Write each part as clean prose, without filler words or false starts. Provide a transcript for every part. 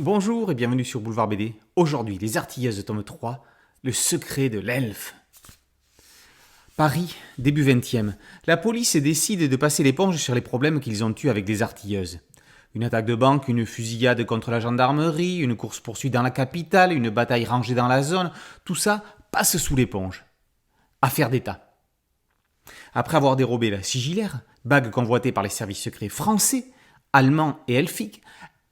Bonjour et bienvenue sur Boulevard BD. Aujourd'hui, Les Artilleuses, tome 3, Le secret de l'elfe. Paris, début 20e. La police décide de passer l'éponge sur les problèmes qu'ils ont eus avec les artilleuses. Une attaque de banque, une fusillade contre la gendarmerie, une course-poursuite dans la capitale, une bataille rangée dans la zone, tout ça passe sous l'éponge. Affaire d'État. Après avoir dérobé la sigillaire, bague convoitée par les services secrets français, allemands et elfiques,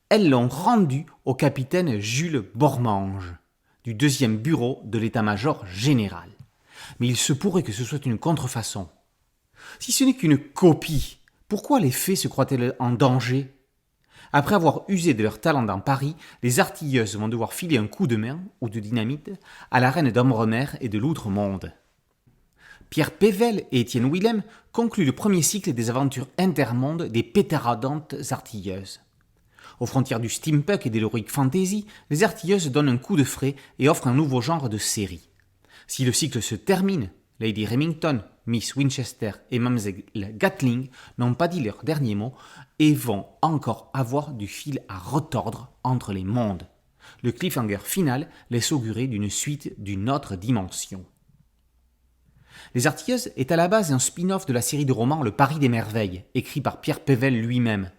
elles l'ont rendue au capitaine Jules Bormange, du 2e bureau de l'état-major général. Mais il se pourrait que ce soit une contrefaçon. Si ce n'est qu'une copie, pourquoi les fées se croient-elles en danger ? Après avoir usé de leur talent dans Paris, les artilleuses vont devoir filer un coup de main, ou de dynamite, à la reine d'Ambremer et de l'Outre-Monde. Pierre Pével et Étienne Willem concluent le premier cycle des aventures intermondes des pétarodantes artilleuses. Aux frontières du steampunk et de l'heroic fantasy, les artilleuses donnent un coup de frais et offrent un nouveau genre de série. Si le cycle se termine, Lady Remington, Miss Winchester et Mademoiselle Gatling n'ont pas dit leur dernier mot et vont encore avoir du fil à retordre entre les mondes. Le cliffhanger final laisse augurer d'une suite d'une autre dimension. Les Artilleuses est à la base un spin-off de la série de romans Le Paris des Merveilles, écrit par Pierre Pével lui-même.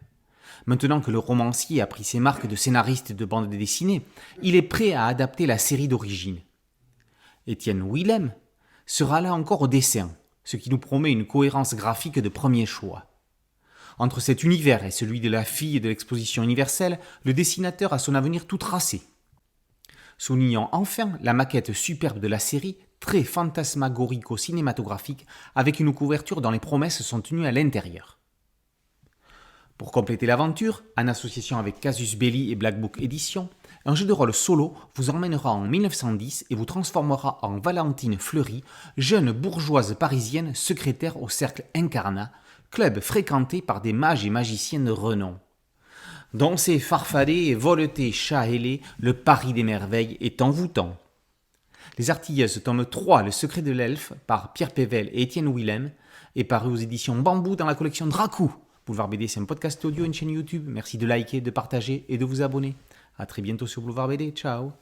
Maintenant que le romancier a pris ses marques de scénariste de bande dessinée, il est prêt à adapter la série d'origine. Étienne Willem sera là encore au dessin, ce qui nous promet une cohérence graphique de premier choix. Entre cet univers et celui de la fille de l'exposition universelle, le dessinateur a son avenir tout tracé. Soulignons enfin la maquette superbe de la série, très fantasmagorico-cinématographique, avec une couverture dont les promesses sont tenues à l'intérieur. Pour compléter l'aventure, en association avec Casus Belli et Black Book Edition, un jeu de rôle solo vous emmènera en 1910 et vous transformera en Valentine Fleury, jeune bourgeoise parisienne secrétaire au Cercle Incarnat, club fréquenté par des mages et magiciens de renom. Dansez, farfadez, voletez, chat ailé, le Paris des merveilles est envoûtant. Les Artilleuses, tome 3, Le secret de l'elfe, par Pierre Pével et Étienne Willem, est paru aux éditions Bambou dans la collection Dracou. Boulevard BD, c'est un podcast audio et une chaîne YouTube. Merci de liker, de partager et de vous abonner. A très bientôt sur Boulevard BD. Ciao.